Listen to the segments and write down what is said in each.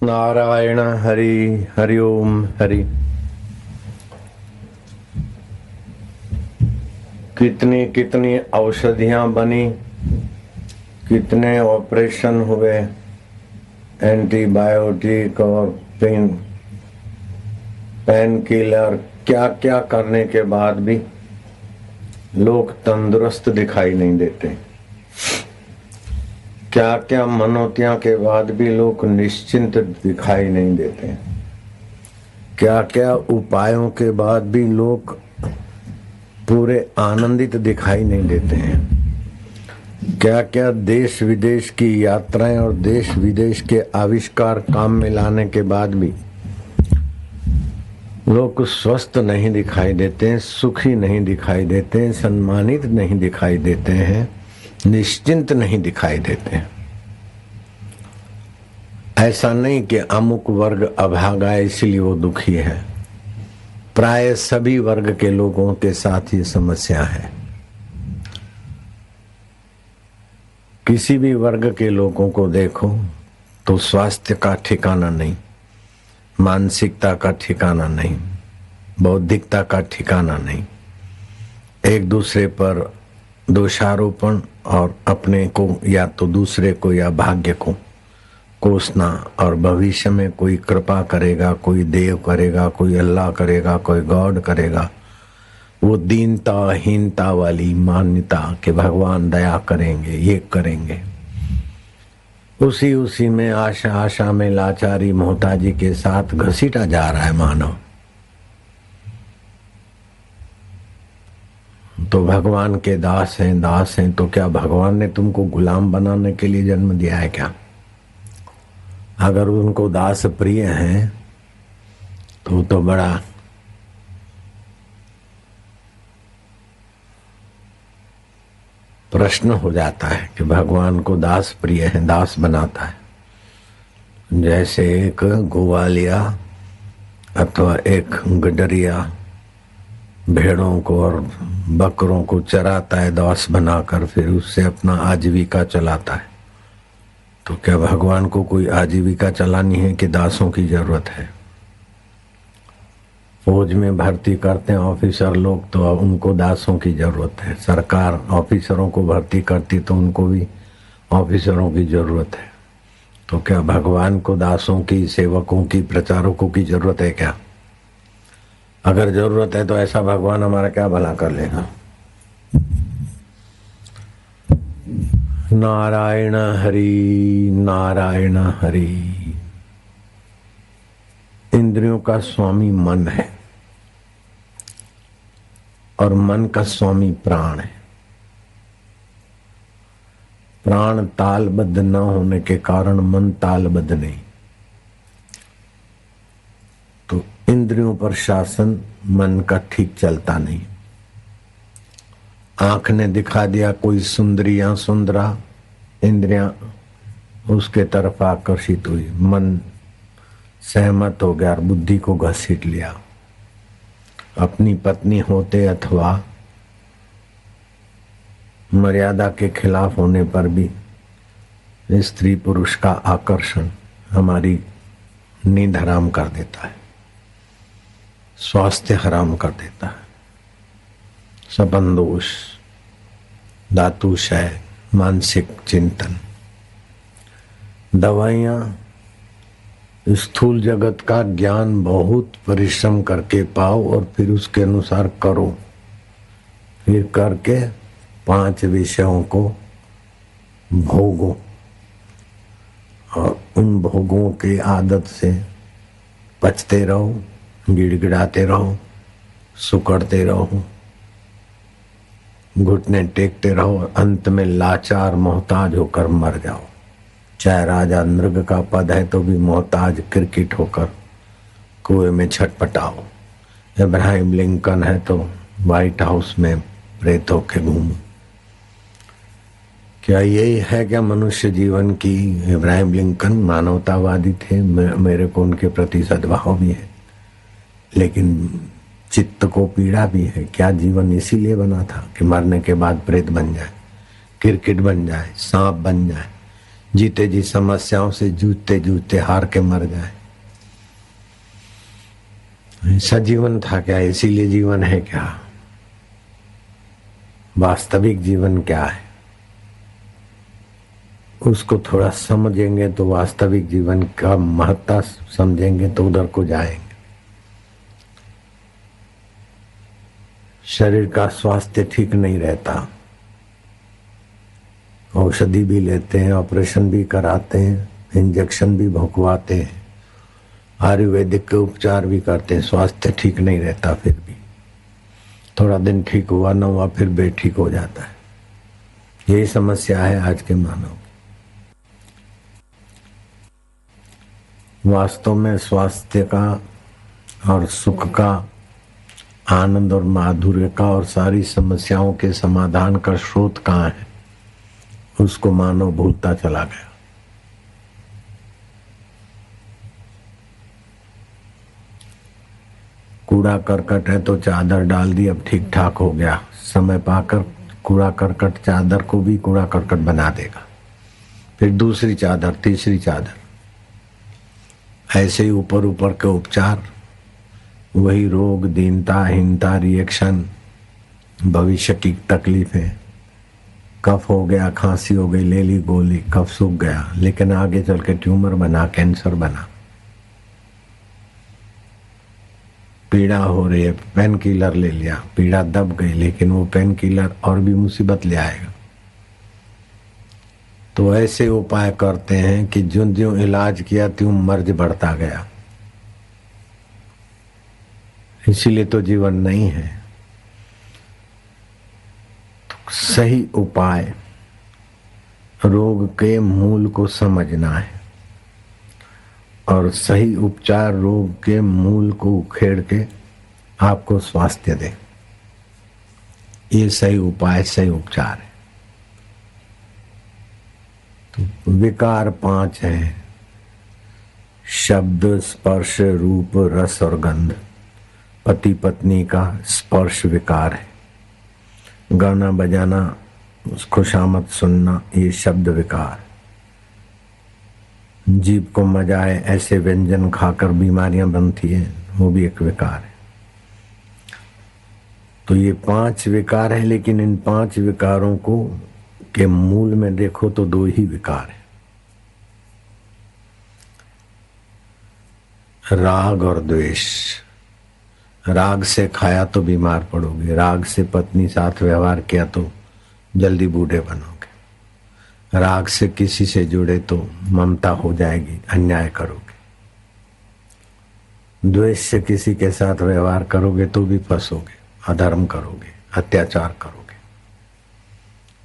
नारायण हरि हरि ओम हरि। कितनी कितनी औषधियां बनी, कितने ऑपरेशन हुए, एंटीबायोटिक और पेन किलर, क्या क्या करने के बाद भी लोग तंदुरुस्त दिखाई नहीं देते। क्या क्या मनोतियों के बाद भी लोग निश्चिंत दिखाई नहीं देते। क्या क्या उपायों के बाद भी लोग पूरे आनंदित दिखाई नहीं देते हैं। क्या क्या देश विदेश की यात्राएं और देश विदेश के आविष्कार काम में लाने के बाद भी लोग स्वस्थ नहीं दिखाई देते, सुखी नहीं दिखाई देते, सम्मानित नहीं दिखाई देते हैं, निश्चिंत नहीं दिखाई देते हैं। ऐसा नहीं कि अमुक वर्ग अभागा है इसलिए वो दुखी है। प्राय सभी वर्ग के लोगों के साथ ये समस्या है। किसी भी वर्ग के लोगों को देखो तो स्वास्थ्य का ठिकाना नहीं, मानसिकता का ठिकाना नहीं, बौद्धिकता का ठिकाना नहीं। एक दूसरे पर दोषारोपण और अपने को या तो दूसरे को या भाग्य को कोसना, और भविष्य में कोई कृपा करेगा, कोई देव करेगा, कोई अल्लाह करेगा, कोई गॉड करेगा। वो दीनता हीनता वाली मान्यता कि भगवान दया करेंगे, ये करेंगे, उसी में आशा आशा में लाचारी मोहताजी के साथ घसीटा जा रहा है मानव। तो भगवान के दास हैं तो क्या भगवान ने तुमको गुलाम बनाने के लिए जन्म दिया है क्या? अगर उनको दास प्रिय हैं तो बड़ा प्रश्न हो जाता है कि भगवान को दास प्रिय है, दास बनाता है। जैसे एक ग्वालिया अथवा एक गडरिया भेड़ों को और बकरों को चराता है दास बनाकर, फिर उससे अपना आजीविका चलाता है। तो क्या भगवान को कोई आजीविका चलानी है कि दासों की जरूरत है? फौज में भर्ती करते हैं ऑफिसर लोग तो उनको दासों की जरूरत है। सरकार ऑफिसरों को भर्ती करती तो उनको भी ऑफिसरों की जरूरत है। तो क्या भगवान को दासों की, सेवकों की, प्रचारकों की जरूरत है क्या? अगर जरूरत है तो ऐसा भगवान हमारा क्या भला कर लेगा? नारायण हरि नारायण हरि। इंद्रियों का स्वामी मन है और मन का स्वामी प्राण है। प्राण तालबद्ध न होने के कारण मन तालबद्ध नहीं। तो इंद्रियों पर शासन मन का ठीक चलता नहीं। आंख ने दिखा दिया कोई सुंदरी या सुंदरा, इंद्रियां उसके तरफ आकर्षित हुई, मन सहमत हो गया और बुद्धि को घसीट लिया। अपनी पत्नी होते अथवा मर्यादा के खिलाफ होने पर भी स्त्री पुरुष का आकर्षण हमारी नींद हराम कर देता है, स्वास्थ्य हराम कर देता है। संबंधोष, धातुशय, मानसिक चिंतन, दवाइयां, स्थूल जगत का ज्ञान बहुत परिश्रम करके पाओ और फिर उसके अनुसार करो। फिर करके 5 विषयों को भोगो और उन भोगों की आदत से पचते रहो, गिड़गिड़ाते रहो, सुकड़ते रहो, घुटने टेकते रहो, अंत में लाचार मोहताज होकर मर जाओ। चाहे राजा नृग का पद है तो भी मोहताज क्रिकेट होकर कुएं में छटपटाओ। इब्राहिम लिंकन है तो व्हाइट हाउस में प्रेत होके घूमो। क्या यही है क्या मनुष्य जीवन की? इब्राहिम लिंकन मानवतावादी थे, मेरे को उनके प्रति सद्भाव भी है, लेकिन चित्त को पीड़ा भी है। क्या जीवन इसीलिए बना था कि मरने के बाद प्रेत बन जाए, क्रिकेट बन जाए, सांप बन जाए? जीते जी समस्याओं से जूझते जूझते हार के मर जाए। ऐसा जीवन था क्या? इसीलिए जीवन है क्या? वास्तविक जीवन क्या है उसको थोड़ा समझेंगे तो वास्तविक जीवन का महत्ता समझेंगे तो उधर को जाएंगे। शरीर का स्वास्थ्य ठीक नहीं रहता, औषधि भी लेते हैं, ऑपरेशन भी कराते हैं, इंजेक्शन भी भुकवाते हैं, आयुर्वेदिक के उपचार भी करते हैं, स्वास्थ्य ठीक नहीं रहता। फिर भी थोड़ा दिन ठीक हुआ न हुआ फिर बेठीक हो जाता है। यही समस्या है आज के मानव। वास्तव में स्वास्थ्य का और सुख का, आनंद और माधुर्य का और सारी समस्याओं के समाधान का स्रोत कहाँ है, उसको मानव भूलता चला गया। कूड़ा करकट है तो चादर डाल दी, अब ठीक ठाक हो गया। समय पाकर कूड़ा करकट चादर को भी कूड़ा करकट बना देगा, फिर दूसरी चादर, तीसरी चादर, ऐसे ही ऊपर ऊपर के उपचार, वही रोग, दीनता, हीनता, रिएक्शन, भविष्य की तकलीफें। कफ हो गया, खांसी हो गई, ले ली गोली, कफ सूख गया, लेकिन आगे चल के ट्यूमर बना, कैंसर बना। पीड़ा हो रही है, पेन किलर ले लिया, पीड़ा दब गई, लेकिन वो पेन किलर और भी मुसीबत ले आएगा। तो ऐसे उपाय करते हैं कि ज्यों ज्यों इलाज किया त्यों मर्ज बढ़ता गया। इसीलिए तो जीवन नहीं है। तो सही उपाय, रोग के मूल को समझना है और सही उपचार रोग के मूल को उखेड़ के आपको स्वास्थ्य दे। ये सही उपाय, सही उपचार है। तो विकार 5 है: शब्द, स्पर्श, रूप, रस और गंध। पति पत्नी का स्पर्श विकार है, गाना बजाना, खुशामद सुनना, ये शब्द विकार। जीभ को मजा आए ऐसे व्यंजन खाकर बीमारियां बनती हैं, वो भी एक विकार है। तो ये 5 विकार है, लेकिन इन 5 विकारों को के मूल में देखो तो 2 ही विकार है, राग और द्वेष। राग से खाया तो बीमार पड़ोगे, राग से पत्नी साथ व्यवहार किया तो जल्दी बूढ़े बनोगे, राग से किसी से जुड़े तो ममता हो जाएगी, अन्याय करोगे, द्वेष से किसी के साथ व्यवहार करोगे तो भी फंसोगे, अधर्म करोगे, अत्याचार करोगे।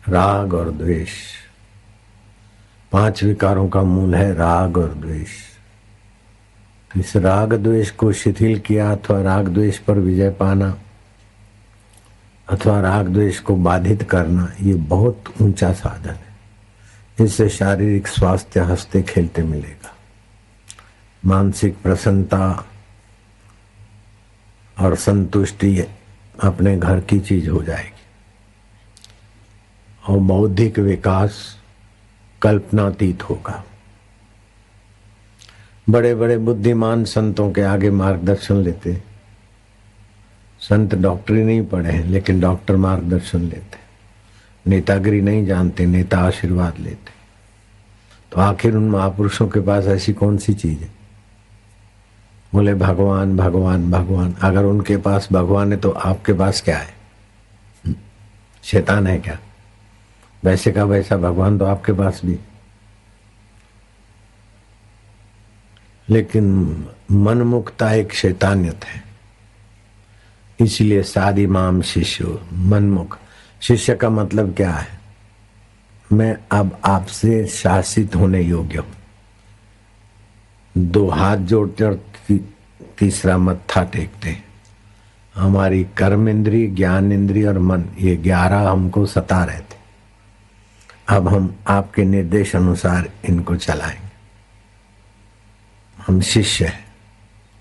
राग और द्वेष 5 विकारों का मूल है, राग और द्वेष। इस राग द्वेष को शिथिल किया अथवा राग द्वेष पर विजय पाना अथवा राग द्वेष को बाधित करना, ये बहुत ऊंचा साधन है। इससे शारीरिक स्वास्थ्य हंसते खेलते मिलेगा, मानसिक प्रसन्नता और संतुष्टि अपने घर की चीज हो जाएगी, और बौद्धिक विकास कल्पनातीत होगा। बड़े बड़े बुद्धिमान संतों के आगे मार्गदर्शन लेते, संत डॉक्टरी नहीं पढ़े हैं लेकिन डॉक्टर मार्गदर्शन लेते, नेतागिरी नहीं जानते, नेता आशीर्वाद लेते। तो आखिर उन महापुरुषों के पास ऐसी कौन सी चीज है? बोले भगवान भगवान भगवान। अगर उनके पास भगवान है तो आपके पास क्या है? शैतान है क्या? वैसे का वैसा भगवान तो आपके पास भी, लेकिन मनमुक्ता एक शैतानियत है। इसलिए सादी माम शिष्य, मनमुख। शिष्य का मतलब क्या है? मैं अब आपसे शासित होने योग्य हूं। 2 हाथ जोड़ते और तीसरा मत्था टेकते। हमारी कर्म इंद्री, ज्ञान इंद्री और मन, ये 11 हमको सता रहे थे। अब हम आपके निर्देश अनुसार इनको चलाएंगे। हम शिष्य हैं,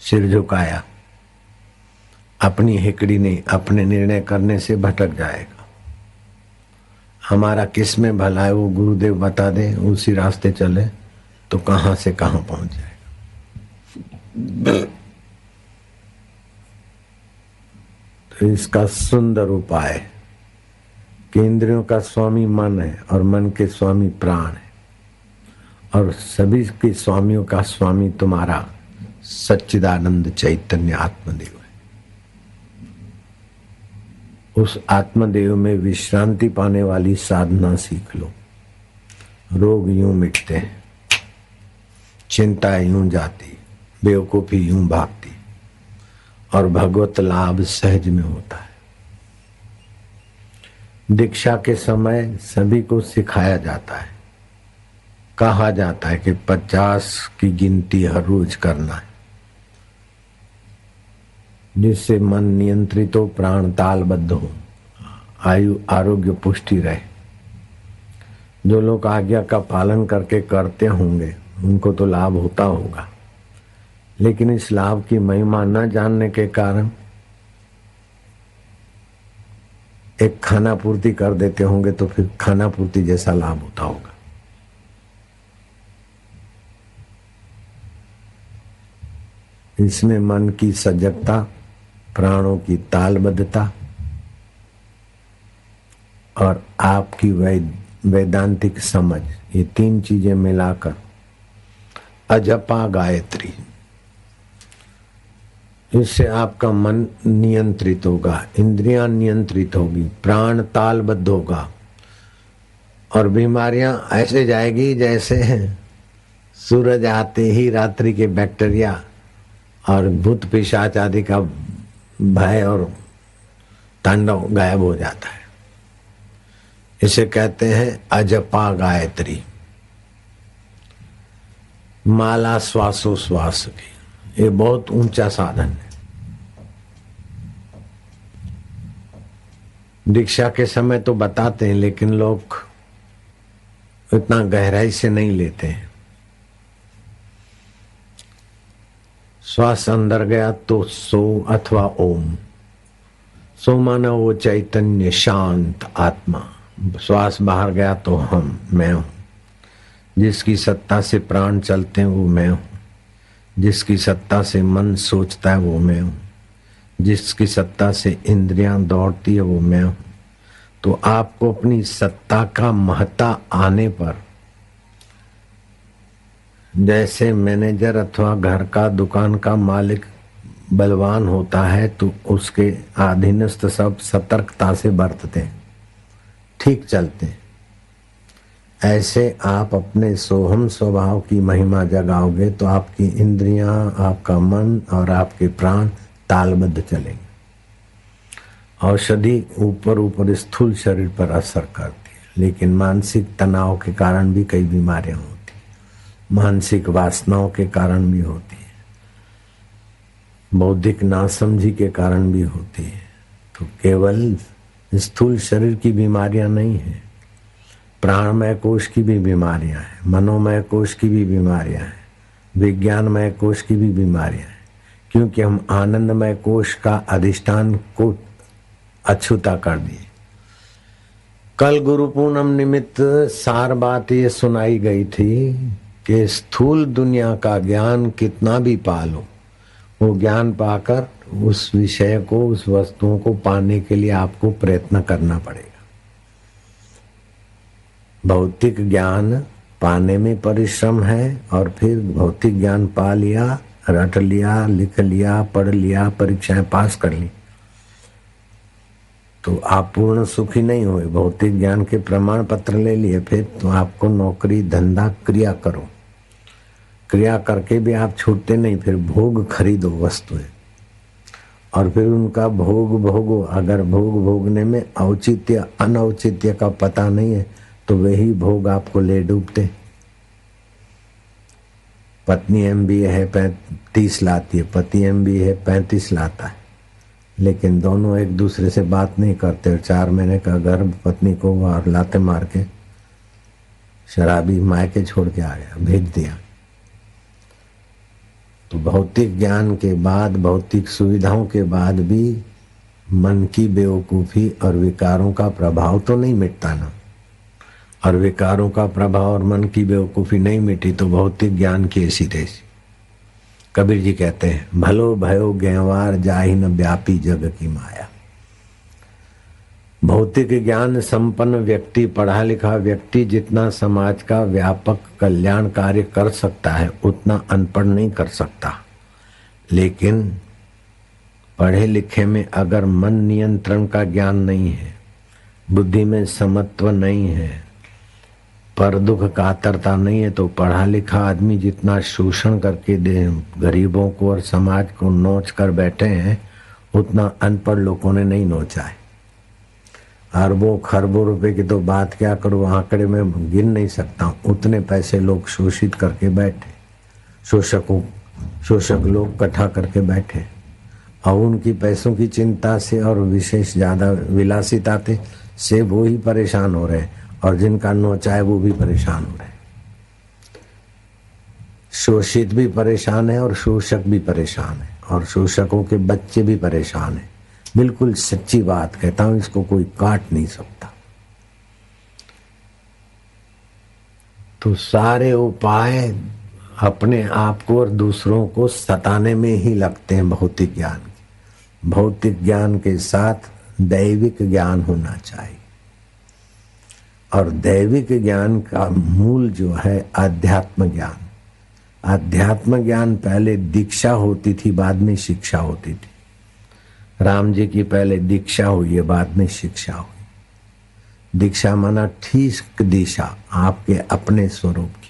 सिर झुकाया, अपनी हिकड़ी नहीं, अपने निर्णय करने से भटक जाएगा। हमारा किस में भला है वो गुरुदेव बता दे, उसी रास्ते चले तो कहां से कहां पहुंच जाएगा। तो इसका सुंदर उपाय कि इंद्रियों का स्वामी मन है और मन के स्वामी प्राण है और सभी के स्वामियों का स्वामी तुम्हारा सच्चिदानंद चैतन्य आत्मदेव है। उस आत्मदेव में विश्रांति पाने वाली साधना सीख लो। रोग यूं मिटते हैं, चिंता यूं जाती, बेवकूफी यूं भागती और भगवत लाभ सहज में होता है। दीक्षा के समय सभी को सिखाया जाता है, कहा जाता है कि 50 की गिनती हर रोज करना है, जिससे मन नियंत्रित हो, प्राण तालबद्ध हो, आयु आरोग्य पुष्टि रहे। जो लोग आज्ञा का पालन करके करते होंगे उनको तो लाभ होता होगा, लेकिन इस लाभ की महिमा न जानने के कारण एक खाना पूर्ति कर देते होंगे तो फिर खाना पूर्ति जैसा लाभ होता होगा। इसमें मन की सजगता, प्राणों की तालबद्धता और आपकी वैदांतिक समझ, ये 3 चीजें मिलाकर अजपा गायत्री, इससे आपका मन नियंत्रित होगा, इंद्रियां नियंत्रित होगी, प्राण तालबद्ध होगा और बीमारियां ऐसे जाएगी जैसे सूरज आते ही रात्रि के बैक्टीरिया और भूत पिशाच आदि का भय और तांडव गायब हो जाता है। इसे कहते हैं अजपा गायत्री, माला श्वासोश्वास की। ये बहुत ऊंचा साधन है। दीक्षा के समय तो बताते हैं लेकिन लोग इतना गहराई से नहीं लेते हैं। श्वास अंदर गया तो सो अथवा ओम, सो माना वो चैतन्य शांत आत्मा, श्वास बाहर गया तो हम, मैं हूं। जिसकी सत्ता से प्राण चलते हैं वो मैं हूं, जिसकी सत्ता से मन सोचता है वो मैं हूं, जिसकी सत्ता से इंद्रियां दौड़ती है वो मैं हूं। तो आपको अपनी सत्ता का महत्ता आने पर, जैसे मैनेजर अथवा घर का दुकान का मालिक बलवान होता है तो उसके अधीनस्थ सब सतर्कता से बरतते हैं, ठीक चलते हैं। ऐसे आप अपने सोहम स्वभाव की महिमा जगाओगे तो आपकी इंद्रियां, आपका मन और आपके प्राण तालबद्ध चलेंगे। औषधि ऊपर ऊपर स्थूल शरीर पर असर करती है, लेकिन मानसिक तनाव के कारण भी कई बीमारियां होती है, मानसिक वासनाओं के कारण भी होती है, बौद्धिक नासमझी के कारण भी होती है। तो केवल स्थूल शरीर की बीमारियां नहीं है, प्राणमय कोश की भी बीमारियां हैं, मनोमय कोश की भी बीमारियां हैं, विज्ञानमय कोश की भी बीमारियां हैं, क्योंकि हम आनंदमय कोश का अधिष्ठान को अछूता कर दिए। कल गुरु पूर्णम निमित्त सार बात ये सुनाई गई थी कि स्थूल दुनिया का ज्ञान कितना भी पालो, वो ज्ञान पाकर उस विषय को, उस वस्तुओं को पाने के लिए आपको प्रयत्न करना पड़ेगा। भौतिक ज्ञान पाने में परिश्रम है और फिर भौतिक ज्ञान पा लिया, रट लिया, लिख लिया, पढ़ लिया, परीक्षाएं पास कर ली तो आप पूर्ण सुखी नहीं हुए। भौतिक ज्ञान के प्रमाण पत्र ले लिए, फिर तो आपको नौकरी धंधा क्रिया करो, क्रिया करके भी आप छूटते नहीं, फिर भोग खरीदो वस्तुएं और फिर उनका भोग भोगो। अगर भोग भोगने में औचित्य अनौचित्य का पता नहीं है तो वही भोग आपको ले डूबते। पत्नी MBA है 30 लाती है, पति MBA है 35 लाता है, लेकिन दोनों एक दूसरे से बात नहीं करते और 4 महीने का गर्भ पत्नी को और लाते मार के शराबी मायके छोड़ के आ गया, भेज दिया। तो भौतिक ज्ञान के बाद, भौतिक सुविधाओं के बाद भी मन की बेवकूफी और विकारों का प्रभाव तो नहीं मिटता ना। और विकारों का प्रभाव और मन की बेवकूफी नहीं मिटी तो भौतिक ज्ञान की ऐसी तैसी। कबीर जी कहते हैं, भलो भयो गैवार जाहि न व्यापी जग की माया। भौतिक ज्ञान संपन्न व्यक्ति, पढ़ा लिखा व्यक्ति जितना समाज का व्यापक कल्याण कार्य कर सकता है उतना अनपढ़ नहीं कर सकता। लेकिन पढ़े लिखे में अगर मन नियंत्रण का ज्ञान नहीं है, बुद्धि में समत्व नहीं है, पर दुख कातरता नहीं है, तो पढ़ा लिखा आदमी जितना शोषण करके दे गरीबों को और समाज को नोच कर बैठे हैं उतना अनपढ़ लोगों ने नहीं नोचा है। अरबों खरबों रुपए की तो बात क्या करूं, आंकड़े में गिन नहीं सकता हूं। उतने पैसे लोग शोषित करके बैठे, शोषक लोग इकट्ठा करके बैठे और उनकी पैसों की चिंता से और विशेष ज्यादा विलासिता से वो ही परेशान हो रहे हैं और जिनका नोचा है वो भी परेशान हो रहे हैं। शोषित भी परेशान है और शोषक भी परेशान है और शोषकों के बच्चे भी परेशान है। बिल्कुल सच्ची बात कहता हूं, इसको कोई काट नहीं सकता। तो सारे उपाय अपने आप को और दूसरों को सताने में ही लगते हैं भौतिक ज्ञान के। भौतिक ज्ञान के साथ दैविक ज्ञान होना चाहिए और दैविक ज्ञान का मूल जो है अध्यात्म ज्ञान। अध्यात्म ज्ञान पहले दीक्षा होती थी, बाद में शिक्षा होती थी। राम जी की पहले दीक्षा हुई है, बाद में शिक्षा हुई। दीक्षा माना ठीक दिशा आपके अपने स्वरूप की।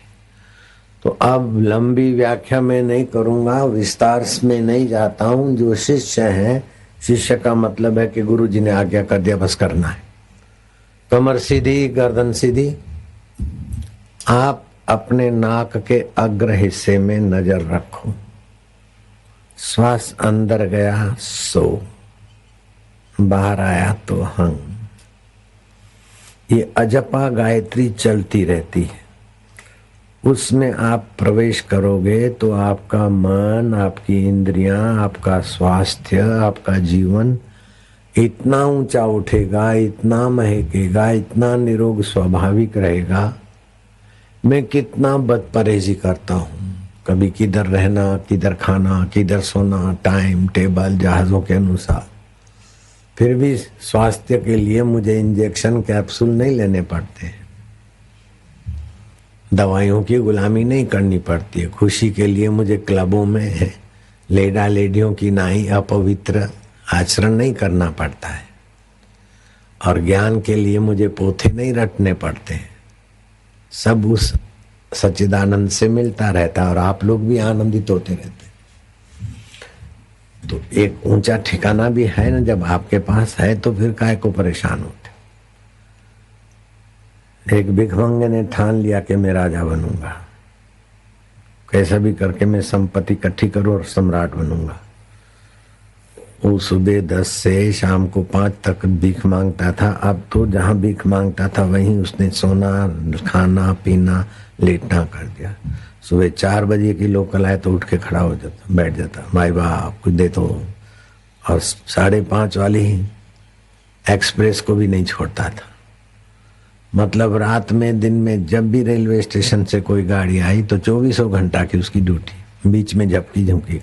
तो अब लंबी व्याख्या में नहीं करूंगा, विस्तार में नहीं जाता हूं। जो शिष्य है, शिष्य का मतलब है कि गुरु जी ने आज्ञा कर दिया, बस करना है। कमर सीधी, गर्दन सीधी। आप अपने नाक के अग्र हिस्से में नजर रखो। श्वास अंदर गया सो, बाहर आया तो हंग। ये अजपा गायत्री चलती रहती है। उसमें आप प्रवेश करोगे तो आपका मन, आपकी इंद्रियां, आपका स्वास्थ्य, आपका जीवन इतना ऊंचा उठेगा, इतना महकेगा, इतना निरोग स्वाभाविक रहेगा। मैं कितना बदपरहेजी करता हूँ, कभी किधर रहना, किधर खाना, किधर सोना, टाइम टेबल जहाजों के अनुसार। फिर भी स्वास्थ्य के लिए मुझे इंजेक्शन कैप्सूल नहीं लेने पड़ते, दवाइयों की गुलामी नहीं करनी पड़ती है। खुशी के लिए मुझे क्लबों में लेडा लेडियों की नाई अपवित्र आचरण नहीं करना पड़ता है और ज्ञान के लिए मुझे पोथे नहीं रटने पड़ते हैं। सब उस सच्चिदानंद से मिलता रहता है और आप लोग भी आनंदित होते रहते हैं। तो एक ऊंचा ठिकाना भी है ना, जब आपके पास है तो फिर काहे को परेशान होते। एक भिखमंगे ने ठान लिया कि मैं राजा बनूंगा, कैसा भी करके मैं संपत्ति इकट्ठी करूं और सम्राट बनूंगा। वो सुबह 10 से शाम को 5 तक भीख मांगता था। अब तो जहां भीख मांगता था वहीं उसने सोना, खाना पीना, लेटना कर दिया। सुबह 4 बजे की लोकल आए तो उठ के खड़ा हो जाता, बैठ जाता, भाई बाप कुछ दे तो। और 5:30 वाली एक्सप्रेस को भी नहीं छोड़ता था। मतलब रात में दिन में जब भी रेलवे स्टेशन से कोई गाड़ी आई तो 24 घंटा की उसकी ड्यूटी। बीच में झपकी झुमकी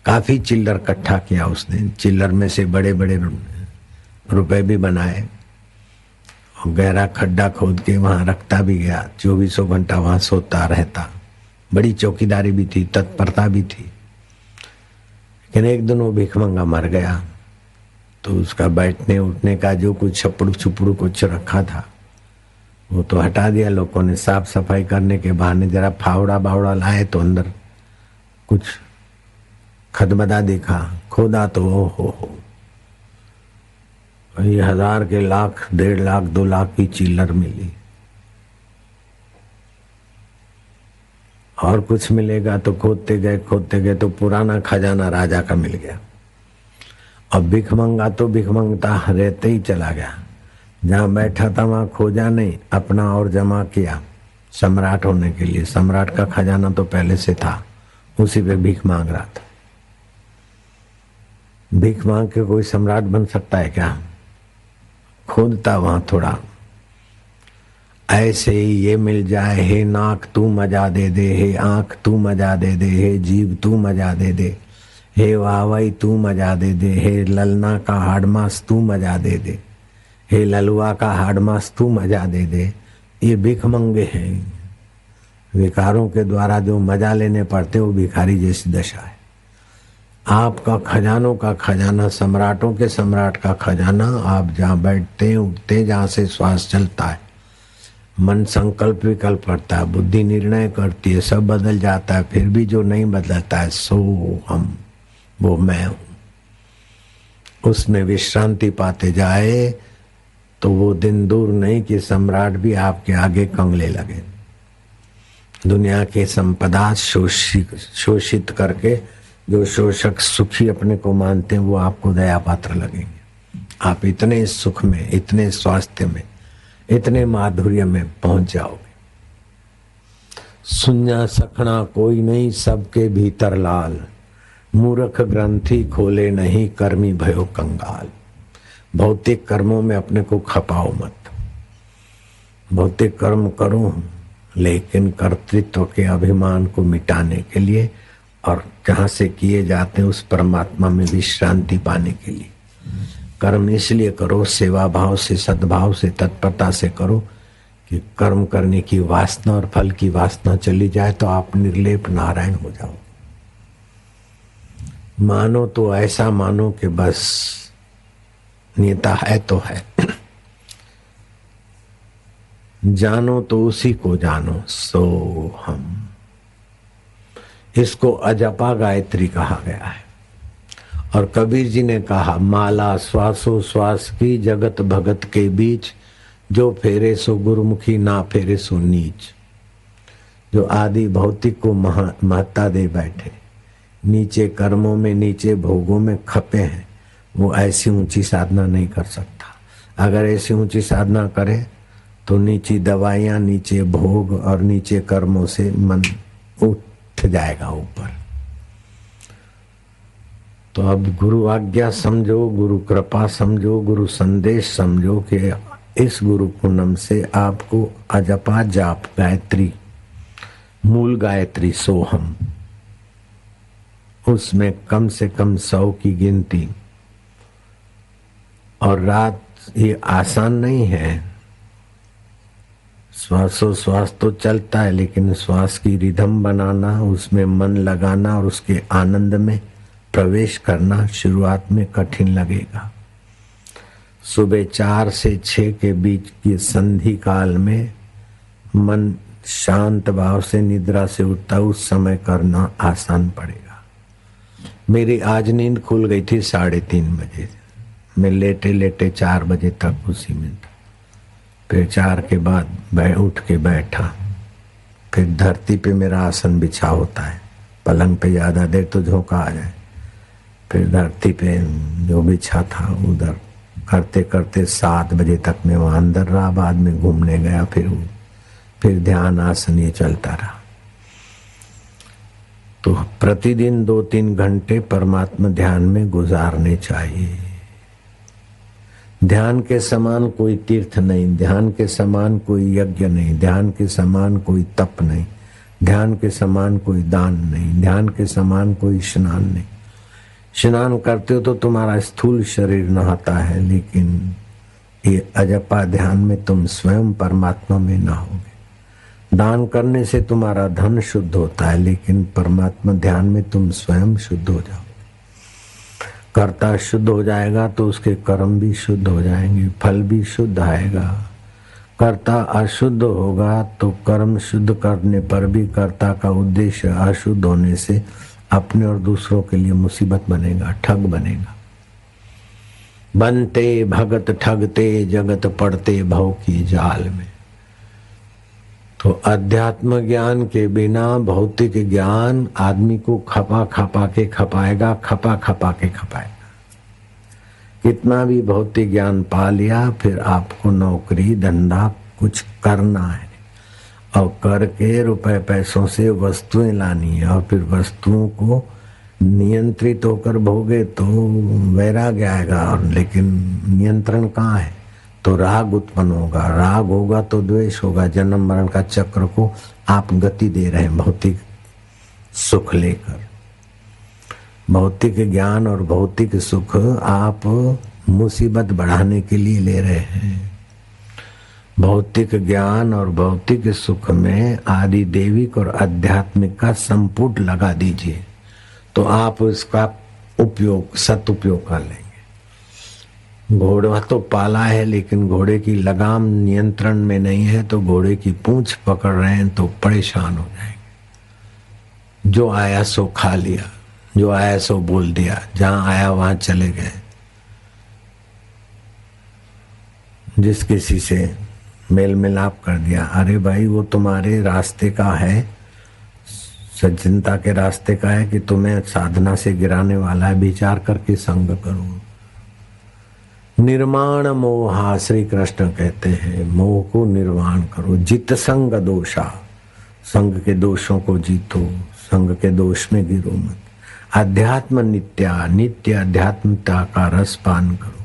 काफी चिल्लर इकट्ठा किया उसने। चिल्लर में से बड़े बड़े रुपए भी बनाए और गहरा खड्डा खोद के वहां रखता भी गया। 24 घंटा वहां सोता रहता। बड़ी चौकीदारी भी थी, तत्परता भी थी। लेकिन एक दिन वो भिखमंगा मर गया तो उसका बैठने उठने का जो कुछ छपड़ू छुपड़ू कुछ रखा था वो तो हटा दिया लोगों ने। साफ सफाई करने के बहाने जरा फावड़ा बावड़ा लाए तो अंदर कुछ खदबदा देखा, खोदा तो हो ये 1000 के लाख, 1.5 लाख, 2 लाख की चिल्लर मिली। और कुछ मिलेगा तो खोदते गए तो पुराना खजाना राजा का मिल गया। अब भिखमंगा तो भिखमंगता रहते ही चला गया। जहां बैठा था वहां खोजा नहीं, अपना और जमा किया सम्राट होने के लिए। सम्राट का खजाना तो पहले से था, उसी पे भीख मांग रहा था। भीख मांग के कोई सम्राट बन सकता है क्या? खोदता वहां थोड़ा। ऐसे ही ये मिल जाए, हे नाक तू मजा दे दे, हे आंख तू मजा दे दे, हे जीभ तू मजा दे दे, हे वाहवाई तू मजा दे दे, हे ललना का हाडमास तू मजा दे दे, हे ललुआ का हाडमास तू मजा दे दे। ये भिखमंगे हैं। विकारों के द्वारा जो मजा लेने पड़ते वो भिखारी जैसी दशा है। आपका खजानों का खजाना, सम्राटों के सम्राट का खजाना, आप जहाँ बैठते उठते, जहाँ से श्वास चलता है, मन संकल्प विकल्प करता है, बुद्धि निर्णय करती है, सब बदल जाता है। फिर भी जो नहीं बदलता है सो हम, वो मैं हूं। उसमें विश्रांति पाते जाए तो वो दिन दूर नहीं कि सम्राट भी आपके आगे कंगले लगे। दुनिया के संपदा शोषित करके जो शोषक सुखी अपने को मानते हैं वो आपको दया पात्र लगेंगे। आप इतने सुख में, इतने स्वास्थ्य में, इतने माधुर्य में पहुंच जाओगे। सुन्या सखना कोई नहीं, सबके भीतर लाल, मूर्ख ग्रंथि खोले नहीं, कर्मी भयो कंगाल। भौतिक कर्मों में अपने को खपाओ मत। भौतिक कर्म करो लेकिन कर्तृत्व के अभिमान को मिटाने के लिए, और जहाँ से किए जाते हैं उस परमात्मा में विश्रांति पाने के लिए। कर्म इसलिए करो, सेवा भाव से, सद्भाव से, तत्परता से करो कि कर्म करने की वासना और फल की वासना चली जाए तो आप निर्लेप नारायण हो जाओ। मानो तो ऐसा मानो कि बस नेता है तो है, जानो तो उसी को जानो, सो हम। इसको अजपा गायत्री कहा गया है। और कबीर जी ने कहा, माला श्वासो श्वास की, जगत भगत के बीच, जो फेरे सो गुरुमुखी, ना फेरे सो नीच। जो आदि भौतिक को महत्ता दे बैठे, नीचे कर्मों में, नीचे भोगों में खपे हैं, वो ऐसी ऊंची साधना नहीं कर सकता। अगर ऐसी ऊंची साधना करे तो नीची दवाइयां, नीचे भोग और नीचे कर्मों से मन उठ जाएगा ऊपर। तो अब गुरु आज्ञा समझो, गुरु कृपा समझो, गुरु संदेश समझो कि इस गुरु पूनम से आपको अजपा जाप गायत्री, मूल गायत्री सोहम, उसमें कम से कम 100 की गिनती। और रात ये आसान नहीं है। श्वासोश्वास तो चलता है, लेकिन श्वास की रिदम बनाना, उसमें मन लगाना और उसके आनंद में प्रवेश करना शुरुआत में कठिन लगेगा। सुबह 4 से 6 के बीच की संधि काल में मन शांत भाव से निद्रा से उठता, उस समय करना आसान पड़ेगा। मेरी आज नींद खुल गई थी 3:30 बजे। मैं लेटे लेटे 4 बजे तक उसी में था। फिर 4 के बाद उठ के बैठा। फिर धरती पे मेरा आसन बिछा होता है, पलंग पे ज्यादा देर तो झोंका आ जाए। फिर धरती पे जो बिछा था उधर करते करते 7 बजे तक मैं वहां अंदर रहा। बाद में घूमने गया, फिर ध्यान आसन ये चलता रहा। तो प्रतिदिन 2-3 घंटे परमात्मा ध्यान में गुजारने चाहिए। ध्यान के समान कोई तीर्थ नहीं, ध्यान के समान कोई यज्ञ नहीं, ध्यान के समान कोई तप नहीं, ध्यान के समान कोई दान नहीं, ध्यान के समान कोई स्नान नहीं। स्नान करते हो तो तुम्हारा स्थूल शरीर नहाता है, लेकिन ये अजपा ध्यान में तुम स्वयं परमात्मा में नहाओगे। दान करने से तुम्हारा धन शुद्ध होता है, लेकिन परमात्मा ध्यान में तुम स्वयं शुद्ध हो जाओगे। कर्ता शुद्ध हो जाएगा तो उसके कर्म भी शुद्ध हो जाएंगे, फल भी शुद्ध आएगा। कर्ता अशुद्ध होगा तो कर्म शुद्ध करने पर भी कर्ता का उद्देश्य अशुद्ध होने से अपने और दूसरों के लिए मुसीबत बनेगा, ठग बनेगा। बनते भगत ठगते, जगत पड़ते भव की जाल में। तो अध्यात्म ज्ञान के बिना भौतिक ज्ञान आदमी को खपा खपा के खपाएगा। कितना भी भौतिक ज्ञान पा लिया, फिर आपको नौकरी धंधा कुछ करना है और करके रुपए पैसों से वस्तुएं लानी है, और फिर वस्तुओं को नियंत्रित होकर भोगे तो वैराग्य आएगा। और लेकिन नियंत्रण कहाँ है? तो राग उत्पन्न होगा, राग होगा तो द्वेष होगा। जन्म मरण का चक्र को आप गति दे रहे हैं भौतिक सुख लेकर। भौतिक ज्ञान और भौतिक सुख आप मुसीबत बढ़ाने के लिए ले रहे हैं। भौतिक ज्ञान और भौतिक सुख में आदि देविक और आध्यात्मिक का संपुट लगा दीजिए, तो आप इसका उपयोग सदुपयोग कर लेंगे। घोड़ा तो पाला है, लेकिन घोड़े की लगाम नियंत्रण में नहीं है, तो घोड़े की पूंछ पकड़ रहे हैं तो परेशान हो जाएंगे। जो आया सो खा लिया, जो आया सो बोल दिया, जहां आया वहां चले गए। जिस किसी से मेल मिलाप कर दिया, अरे भाई वो तुम्हारे रास्ते का है, सज्जनता के रास्ते का है कि तुम्हें साधना से गिराने वाला है, विचार करके संग करो। निर्माण मोहा, श्री कृष्ण कहते हैं मोह को निर्वाण करो। जित संग दोषा, संग के दोषों को जीतो, संग के दोष में गिरो मत। अध्यात्म नित्या, नित्य अध्यात्मता का रस पान करो।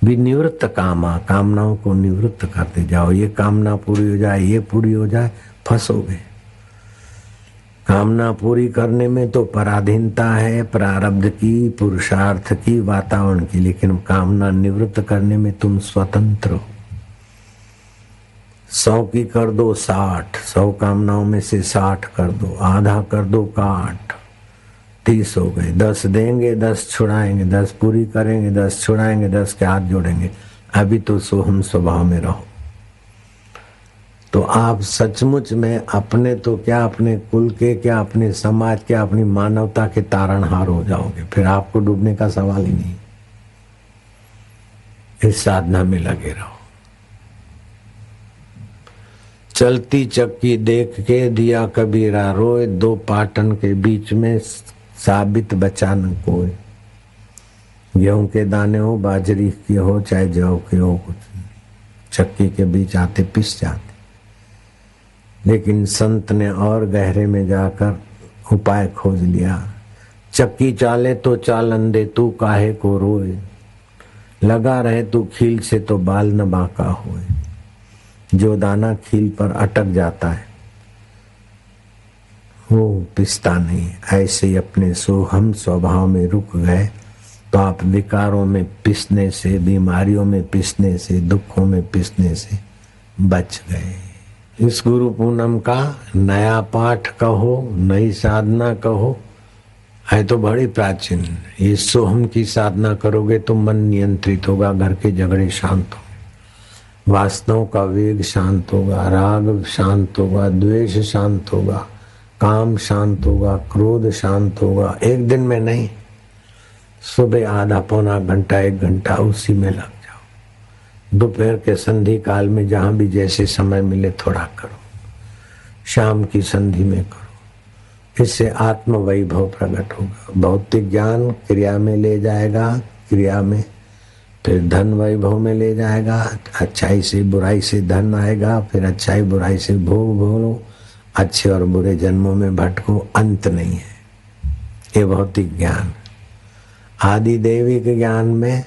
विनिवृत्त कामा, कामनाओं को निवृत्त करते जाओ। ये कामना पूरी हो जाए, ये पूरी हो जाए, फंसोगे। कामना पूरी करने में तो पराधीनता है, प्रारब्ध की, पुरुषार्थ की, वातावरण की, लेकिन कामना निवृत्त करने में तुम स्वतंत्र हो। 100 की कर दो 60, 100 कामनाओं में से 60 कर दो, आधा कर दो काट, 30 हो गए। 10 देंगे, 10 छुड़ाएंगे, 10 पूरी करेंगे, 10 छुड़ाएंगे, 10 के हाथ जोड़ेंगे। अभी तो सोहम स्वभाव में रहो, तो आप सचमुच में अपने तो क्या, अपने कुल के क्या, अपने समाज के, अपनी मानवता के तारणहार हो जाओगे। फिर आपको डूबने का सवाल ही नहीं। इस साधना में लगे रहो। चलती चक्की देख के दिया कबीरा रोए, 2 पाटन के बीच में साबित बचा न कोई। गेहूं के दाने हो, बाजरी की हो, चाहे जौ के हो, कुछ चक्की के बीच आते पिस जाते। लेकिन संत ने और गहरे में जाकर उपाय खोज लिया। चक्की चाले तो चालन दे, तू काहे को रोए। लगा रहे तू खील से, तो बाल न बांका होए। जो दाना खील पर अटक जाता है वो पिसता नहीं। ऐसे ही अपने सोहम स्वभाव में रुक गए तो आप विकारों में पिसने से, बीमारियों में पिसने से, दुखों में पिसने से बच गए। इस गुरु पूनम का नया पाठ कहो, नई साधना कहो, है तो बड़ी प्राचीन। ये सोहम की साधना करोगे तो मन नियंत्रित होगा, घर के झगड़े शांत होंगे, वासनाओं का वेग शांत होगा, राग शांत होगा, द्वेष शांत होगा, काम शांत होगा, क्रोध शांत होगा। एक दिन में नहीं, सुबह आधा पौना घंटा, 1 घंटा उसी में लग जाओ। दोपहर के संधि काल में जहां भी जैसे समय मिले थोड़ा करो, शाम की संधि में करो। इससे आत्म वैभव प्रकट होगा। भौतिक ज्ञान क्रिया में ले जाएगा, क्रिया में फिर धन वैभव में ले जाएगा। अच्छाई से बुराई से धन आएगा, फिर अच्छाई बुराई से भोग भोलो। अच्छे और बुरे जन्मों में भटको, अंत नहीं है। ये भौतिक ज्ञान। आदि दैविक ज्ञान में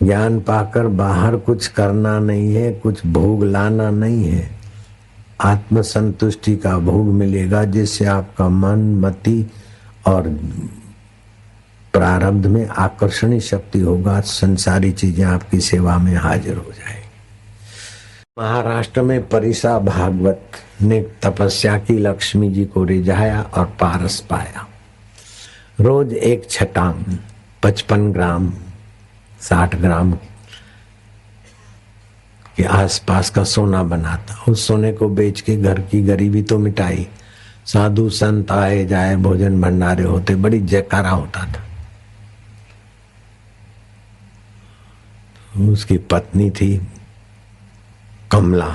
ज्ञान पाकर बाहर कुछ करना नहीं है, कुछ भोग लाना नहीं है। आत्म संतुष्टि का भोग मिलेगा, जिससे आपका मन, मति और प्रारब्ध में आकर्षणी शक्ति होगा। संसारी चीजें आपकी सेवा में हाजिर हो जाएगी। महाराष्ट्र में परिसा भागवत ने तपस्या की, लक्ष्मी जी को रिझाया और पारस पाया। रोज 1 छटांग 55 ग्राम 60 ग्राम के आसपास का सोना बनाता। उस सोने को बेच के घर की गरीबी तो मिटाई। साधु संत आए जाए, भोजन भंडारे होते, बड़ी जयकारा होता था। उसकी पत्नी थी कमला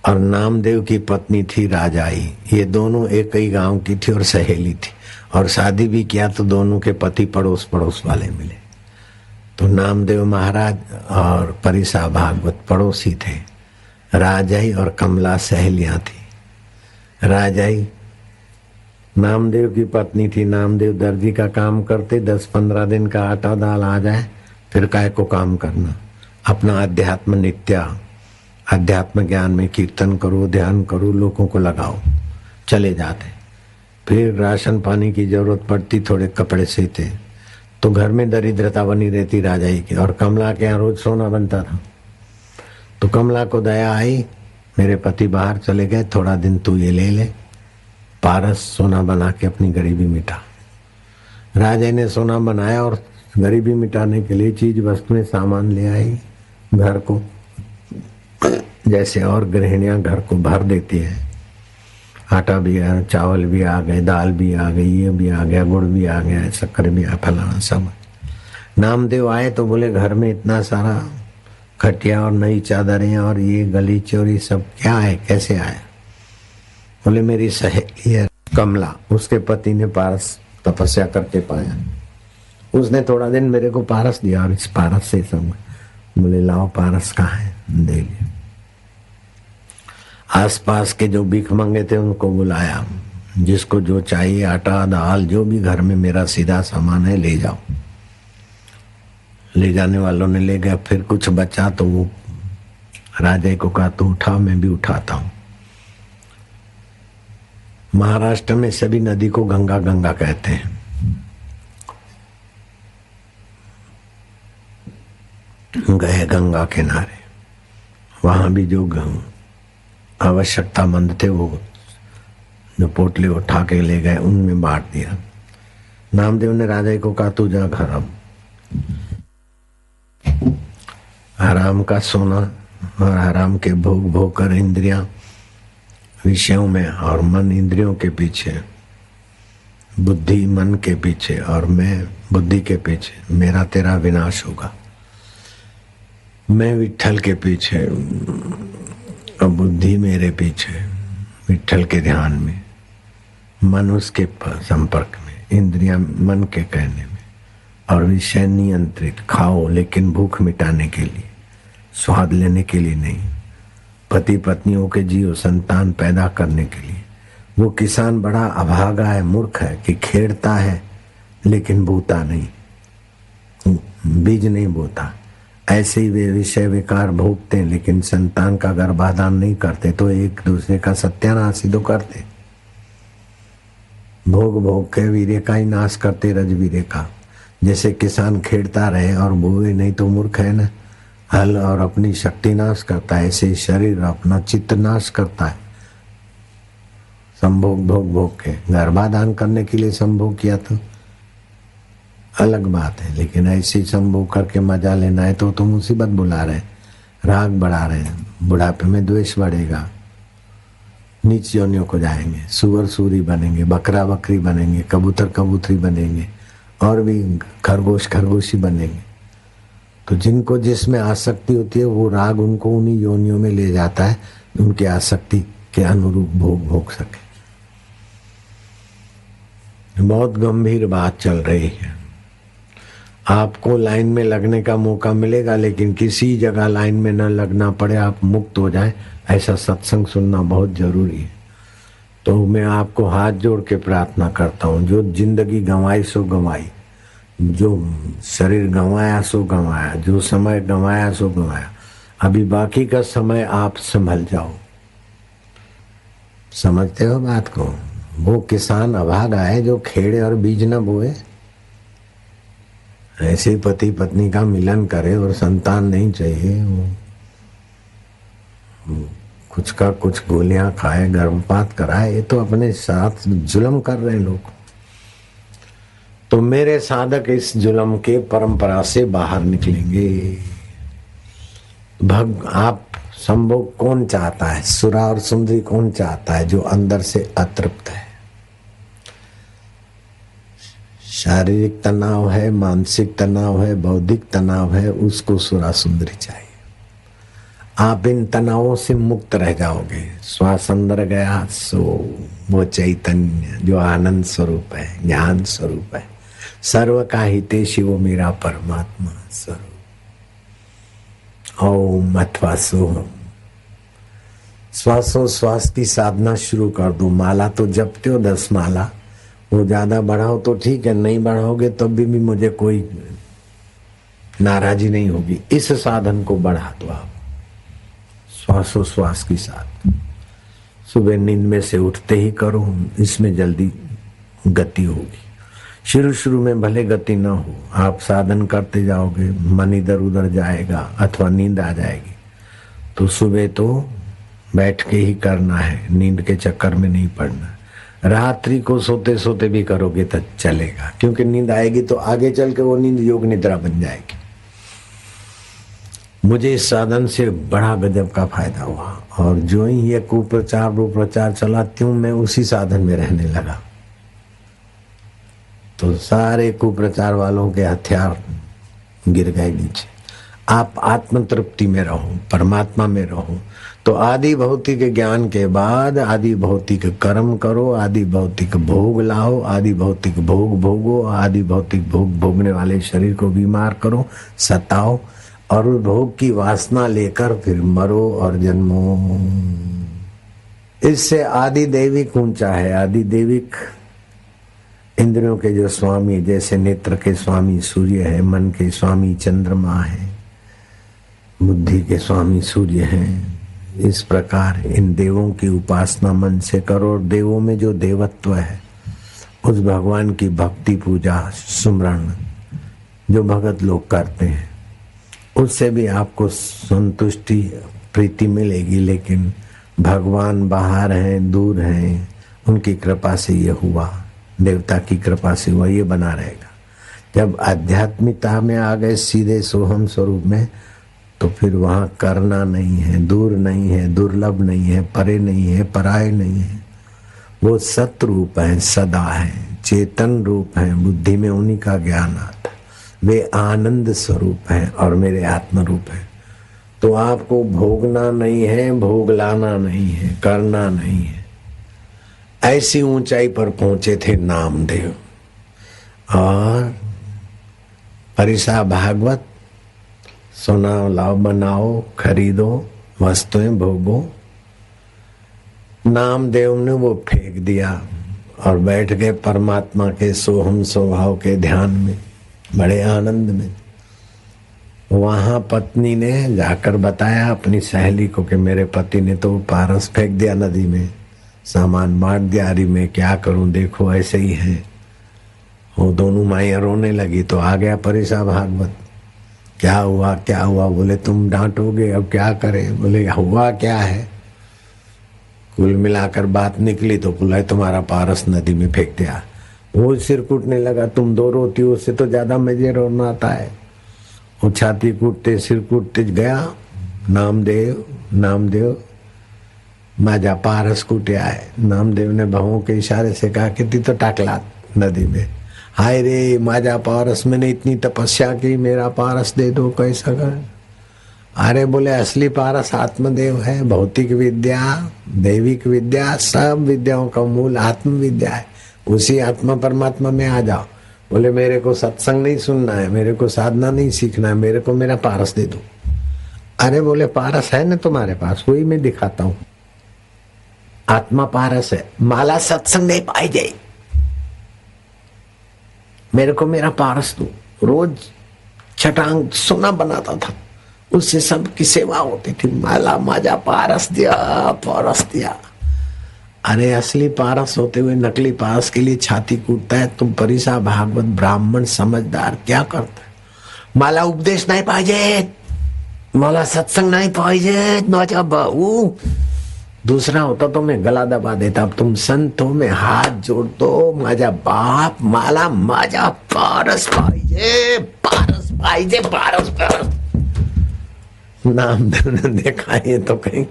और नामदेव की पत्नी थी राजाई। ये दोनों एक ही गांव की थी और सहेली थी, और शादी भी किया तो दोनों के पति पड़ोस पड़ोस वाले मिले। तो नामदेव महाराज और परिसा भागवत पड़ोसी थे। राजाई और कमला सहेलियां थी। राजाई नामदेव की पत्नी थी। नामदेव दर्जी का काम करते, 10-15 दिन का आटा दाल आ जाए फिर काय को काम करना। अपना अध्यात्म नित्या, अध्यात्म ज्ञान में कीर्तन करो, ध्यान करो, लोगों को लगाओ, चले जाते। फिर राशन पानी की जरूरत पड़ती, थोड़े कपड़े सीते, तो घर में दरिद्रता बनी रहती राजाई की। और कमला के यहाँ रोज सोना बनता था। तो कमला को दया आई, मेरे पति बाहर चले गए, थोड़ा दिन तू ये ले ले, पारस सोना बना के अपनी गरीबी मिटा। राजा ने सोना बनाया और गरीबी मिटाने के लिए चीज वस्तुएं सामान ले आई घर को, जैसे और गृहिणियां घर को भर देती है। आटा भी आ, चावल भी आ गए, दाल भी आ गई, ये भी आ गया, गुड़ भी आ गया, शक्कर भी आ, फलाना सब। नामदेव आए तो बोले घर में इतना सारा खटिया और नई चादरें और ये गलीचे और ये सब क्या है, कैसे आया? बोले मेरी सहेली है कमला, उसके पति ने पारस तपस्या करके पाया, उसने थोड़ा दिन मेरे को पारस दिया और इस पारस से सब। बोले लाओ पारस कहाँ है, दे लिया। आसपास के जो भीख मंगे थे उनको बुलाया, जिसको जो चाहिए आटा दाल जो भी घर में मेरा सीधा सामान है ले जाओ। ले जाने वालों ने ले गया। फिर कुछ बचा तो वो राजा को कहा तू उठा, मैं भी उठाता हूं। महाराष्ट्र में सभी नदी को गंगा गंगा कहते हैं। गए गंगा किनारे, वहां भी जो आवश्यकतामंद थे वो जो पोटले उठा के ले गए, उनमें बांट दिया। नामदेव ने राजा को कहा तू जा घर, अब हराम का सोना और हराम के भोग भोग कर इंद्रियां विषयों में और मन इंद्रियों के पीछे, बुद्धि मन के पीछे और मैं बुद्धि के पीछे, मेरा तेरा विनाश होगा। मैं विट्ठल के पीछे और बुद्धि मेरे पीछे, विट्ठल के ध्यान में, मन उसके संपर्क में, इंद्रियां मन के कहने में और विषय नियंत्रित। खाओ लेकिन भूख मिटाने के लिए, स्वाद लेने के लिए नहीं। पति पत्नियों के जीव संतान पैदा करने के लिए। वो किसान बड़ा अभागा है, मूर्ख है कि खेड़ता है लेकिन बोता नहीं, बीज नहीं बोता। ऐसे ही वे विषय विकार भोगते हैं लेकिन संतान का गर्भाधान नहीं करते, तो एक दूसरे का सत्यानाश ही तो करते। भोग भोग के वीर्य का ही नाश करते, रजवीर्य का। जैसे किसान खेड़ता रहे और बोए नहीं तो मूर्ख है ना, हल और अपनी शक्ति नाश करता है, ऐसे ही शरीर अपना चित्त नाश करता है। संभोग भोग भोग के गर्भाधान करने के लिए संभोग किया तो अलग बात है, लेकिन ऐसे संभोग करके मजा लेना है तो मुसीबत बुला रहे, राग बढ़ा रहे, बुढ़ापे में द्वेष बढ़ेगा, नीच योनियों को जाएंगे, सुअर सूरी बनेंगे, बकरा बकरी बनेंगे, कबूतर कबूतरी बनेंगे और भी खरगोश खरगोशी बनेंगे। तो जिनको जिसमें आसक्ति होती है वो राग उनको उन्हीं योनियों में ले जाता है, उनकी आसक्ति के अनुरूप भोग भोग सके। बहुत गंभीर बात चल रही है। आपको लाइन में लगने का मौका मिलेगा, लेकिन किसी जगह लाइन में न लगना पड़े, आप मुक्त हो जाए, ऐसा सत्संग सुनना बहुत जरूरी है। तो मैं आपको हाथ जोड़ के प्रार्थना करता हूँ, जो जिंदगी गंवाई सो गंवाई, जो शरीर गंवाया सो गंवाया, जो समय गंवाया सो गंवाया, अभी बाकी का समय आप संभल जाओ। समझते हो बात को? वो किसान अभागा है जो खेड़े और बीज न बोए। ऐसे पति पत्नी का मिलन करे और संतान नहीं चाहिए, वो कुछ का कुछ गोलियां खाए, गर्भपात कराए, ये तो अपने साथ जुल्म कर रहे हैं लोग। तो मेरे साधक इस जुल्म के परंपरा से बाहर निकलेंगे। आप संभोग कौन चाहता है? सुरा और सुंदरी कौन चाहता है? जो अंदर से अतृप्त है। शारीरिक तनाव है, मानसिक तनाव है, बौद्धिक तनाव है, उसको सुरा सुंदरी चाहिए। आप इन तनावों से मुक्त रह जाओगे। श्वास अंदर गया सो वो चैतन्य जो आनंद स्वरूप है, ज्ञान स्वरूप है, सर्व का हितेशी वो मेरा परमात्मा स्वरूप। ओम अथवा सोहम। श्वासोश्वास की साधना शुरू कर दो। माला तो जपते हो 10 माला, वो ज्यादा बढ़ाओ तो ठीक है, नहीं बढ़ाओगे तब भी मुझे कोई नाराजी नहीं होगी। इस साधन को बढ़ा दो आप श्वासोश्वास के साथ। सुबह नींद में से उठते ही करो, इसमें जल्दी गति होगी। शुरू शुरू में भले गति ना हो, आप साधन करते जाओगे, मन इधर उधर जाएगा अथवा नींद आ जाएगी, तो सुबह तो बैठ के ही करना है, नींद के चक्कर में नहीं पड़ना। रात्रि को सोते सोते भी करोगे तो चलेगा, क्योंकि नींद आएगी तो आगे चल के वो नींद योग निद्रा बन जाएगी। मुझे इस साधन से बड़ा गजब का फायदा हुआ, और जो ही ये कुप्रचार चला त्यों मैं उसी साधन में रहने लगा। तो सारे कुप्रचार वालों के हथियार गिर गए नीचे। आप आत्म तृप्ति में रहो, परमात्मा में रहो, तो आदि भौतिक ज्ञान के बाद आदि भौतिक कर्म करो, आदि भौतिक भोग लाओ, आदि भौतिक भोग भोगो, आदि भौतिक भोग भोगने वाले शरीर को बीमार करो, सताओ, और उस भोग की वासना लेकर फिर मरो और जन्मो। इससे आदि दैविक ऊंचा है। आदि दैविक इंद्रियों के जो स्वामी, जैसे नेत्र के स्वामी सूर्य है, मन के स्वामी चंद्रमा है, बुद्धि के स्वामी सूर्य हैं, इस प्रकार इन देवों की उपासना मन से करो। और देवों में जो देवत्व है, उस भगवान की भक्ति पूजा सुमरण जो भगत लोग करते हैं, उससे भी आपको संतुष्टि प्रीति मिलेगी। लेकिन भगवान बाहर हैं, दूर हैं, उनकी कृपा से ये हुआ, देवता की कृपा से हुआ, ये बना रहेगा। जब आध्यात्मिकता में आ गए सीधे सोहम स्वरूप में, तो फिर वहाँ करना नहीं है, दूर नहीं है, दुर्लभ नहीं है, परे नहीं है, पराये नहीं है। वो सत रूप है, सदा है, चेतन रूप है, बुद्धि में उन्हीं का ज्ञान आता है। वे आनंद स्वरूप है और मेरे आत्म रूप है। तो आपको भोगना नहीं है, भोग लाना नहीं है, करना नहीं है। ऐसी ऊंचाई पर पहुंचे थे नामदेव। और परिसा भागवत सुनाओ, लाओ, बनाओ, खरीदो, वस्तुएं भोगो। नामदेव ने वो फेंक दिया और बैठ गए परमात्मा के सोहम स्वभाव के ध्यान में, बड़े आनंद में। वहां पत्नी ने जाकर बताया अपनी सहेली को कि मेरे पति ने तो पारस फेंक दिया नदी में, सामान बांट दिया। अरे मैं क्या करूं, देखो ऐसे ही है। वो दोनों माइयां रोने लगी। तो आ गया परिसा भागवत। क्या हुआ, क्या हुआ? बोले तुम डांटोगे, अब क्या करें? बोले हुआ क्या है? कुल मिलाकर बात निकली तो बोला तुम्हारा पारस नदी में फेंक दिया। वो सिर कूटने लगा। तुम दो रोती हो, उससे तो ज्यादा मुझे रोना आता है। वो छाती कूटते सिर कूटते गया। नामदेव नामदेव माजा पारस कूटिया है। नामदेव ने बहुओं के इशारे से कहा कि ती तो टाकला नदी में। हाय रे माजा पारस, मैंने इतनी तपस्या की, मेरा पारस दे दो, कैसा कर? अरे बोले असली पारस आत्मदेव है। भौतिक विद्या, दैविक विद्या, सब विद्याओं का मूल आत्म विद्या है। उसी आत्मा परमात्मा में आ जाओ। बोले मेरे को सत्संग नहीं सुनना है, मेरे को साधना नहीं सीखना है, मेरे को मेरा पारस दे दो। अरे बोले पारस है ना तुम्हारे पास, वही मैं दिखाता हूं। आत्मा पारस है, माला सत्संग नहीं पाई जाए, मेरे को मेरा पारस दो। रोज छटांग सोना बनाता था, उससे सबकी सेवा होती थी। माला माजा पारस दिया, पारस दिया। अरे असली पारस होते हुए नकली पारस के लिए छाती कूटता है। तुम परिसा भागवत ब्राह्मण समझदार क्या करता है? माला उपदेश नहीं पाहिजे, माला सत्संग नहीं पाहिजे, माझा भाऊ। दूसरा होता तो मैं गला दबा देता। अब तुम संत हो, मैं हाथ जोड़ दो। माझा बाप, माला माझा पारस पाहिजे, पारस पाहिजे, पारस पारस। नामदेव ने देखा ये तो कहीं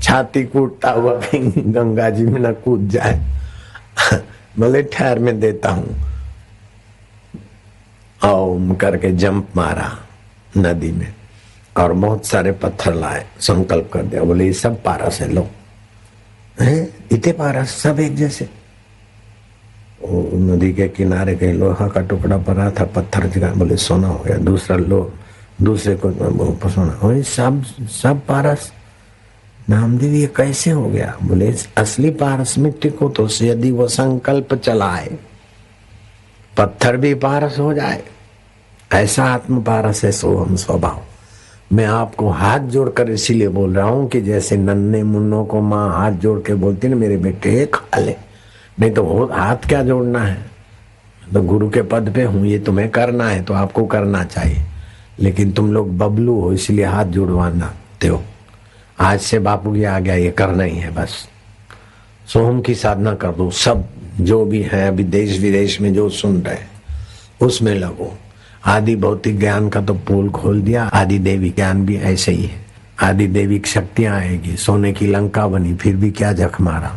छाती कूटता हुआ कहीं गंगा जी में न कूद जाए। बोले ठहर में देता हूं। ओम करके जंप मारा नदी में और बहुत सारे पत्थर लाए, संकल्प कर दिया। बोले ये सब पारस है, लो हैं इतने पारस, सब एक जैसे। नदी के किनारे कहीं लोहा का टुकड़ा पड़ा था, पत्थर जगह। बोले सोना हो गया। दूसरा लो, दूसरे को सोना, सब पारस। नामदेव ये कैसे हो गया? बोले असली पारस मिट्टी को तो यदि वो संकल्प चलाए, पत्थर भी पारस हो जाए, ऐसा आत्म पारस है सोहम स्वभाव। मैं आपको हाथ जोड़कर इसीलिए बोल रहा हूं कि जैसे नन्हे मुन्नों को माँ हाथ जोड़ के बोलती ना, मेरे बेटे खा ले, नहीं तो हाथ क्या जोड़ना है, तो गुरु के पद पे हूं, ये तुम्हें करना है तो आपको करना चाहिए। लेकिन तुम लोग बबलू हो इसलिए हाथ जुड़वाना हो। आज से बापू की आ गया, ये करना ही है बस। सोहम की साधना कर दो। सब जो भी है अभी देश विदेश में जो सुन रहे उसमें लगो। आदि भौतिक ज्ञान का तो पोल खोल दिया, आदि देवी ज्ञान भी ऐसे ही है। आदि देवी शक्तियां आएगी, सोने की लंका बनी फिर भी क्या जख मारा।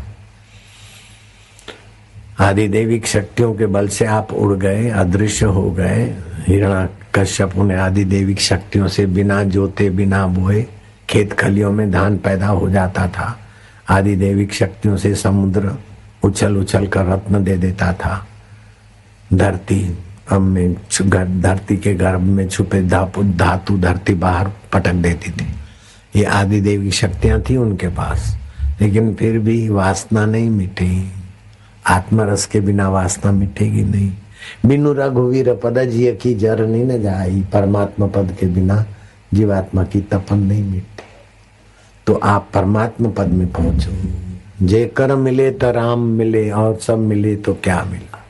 आदि देविक शक्तियों के बल से आप उड़ गए, अदृश्य हो गए। हिरण्यकश्यप ने आदि देविक शक्तियों से बिना जोते बिना बोए खेत खलियों में धान पैदा हो जाता था। आदि देविक शक्तियों से समुद्र उछल उछल कर रत्न दे देता था। धरती में धरती के गर्भ में छुपे धातु धरती बाहर पटक देती थी। ये आदि देवी शक्तियां थी उनके पास, लेकिन फिर भी वासना नहीं मिटी। आत्मरस के बिना वासना मिटेगी नहीं। बिनु रघुवीर पद जिय की जर नहीं न जाई। परमात्मा पद के बिना जीवात्मा की तपन नहीं मिटती। तो आप परमात्मा पद में पहुंचो। जे कर मिले तो राम मिले, और सब मिले तो क्या मिला।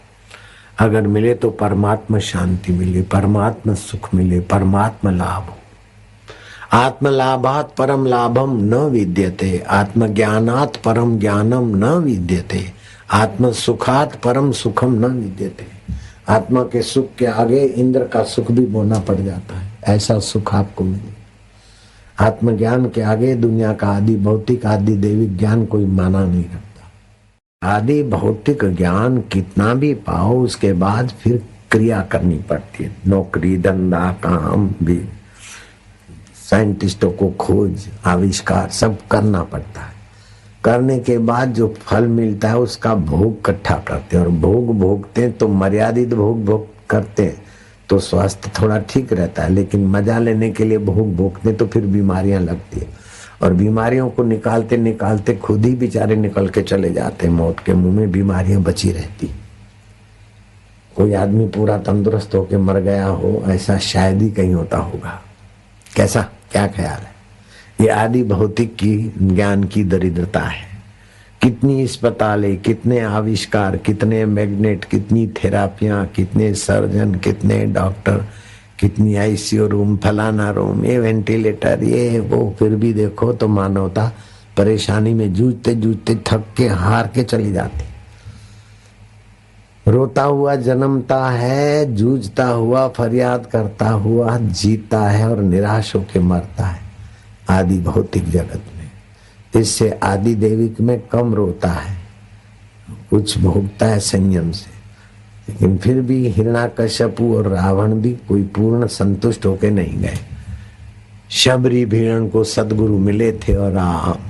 अगर मिले तो परमात्मा शांति मिले, परमात्मा सुख मिले, परमात्मा लाभ हो। आत्म लाभात परम लाभम न विद्यते, आत्मज्ञानात परम ज्ञानम न विद्यते, आत्म सुखात परम सुखम न विद्यते। आत्मा के सुख के आगे इंद्र का सुख भी बोना पड़ जाता है, ऐसा सुख आपको मिले। आत्मज्ञान के आगे दुनिया का आदि भौतिक आदि दैविक ज्ञान कोई माना नहीं रखता। आदि भौतिक ज्ञान कितना भी पाओ उसके बाद फिर क्रिया करनी पड़ती है। नौकरी धंधा काम भी, साइंटिस्टों को खोज आविष्कार सब करना पड़ता है। करने के बाद जो फल मिलता है उसका भोग इकट्ठा करते हैं, और भोग भोगते हैं तो मर्यादित भोग करते हैं तो स्वास्थ्य थोड़ा ठीक रहता है। लेकिन मजा लेने के लिए भोग भोगते तो फिर बीमारियां लगती है, और बीमारियों को निकालते निकालते खुद ही बेचारे निकल के चले जाते हैं। मौत के मुंह में बीमारियां बची रहती। कोई आदमी पूरा तंदुरुस्त होकर मर गया हो, ऐसा शायद ही कहीं होता होगा। कैसा, क्या ख्याल है? ये आदि भौतिक की ज्ञान की दरिद्रता है। कितनी अस्पतालें, कितने आविष्कार, कितने मैग्नेट, कितनी थेरापियां, कितने सर्जन, कितने डॉक्टर, कितनी आईसीयू रूम, फलाना रूम, ये वेंटिलेटर, ये वो, फिर भी देखो तो मानवता परेशानी में जूझते जूझते थक के हार के चली जाती। रोता हुआ जन्मता है, जूझता हुआ फरियाद करता हुआ जीता है, और निराश होके मरता है आदि भौतिक जगत में। इससे आदि दैविक में कम रोता है, कुछ भोगता है संयम से। लेकिन फिर भी हिरण्याकश्यपु और रावण भी कोई पूर्ण संतुष्ट होके नहीं गए। शबरी भीड़न को सदगुरु मिले थे, और राम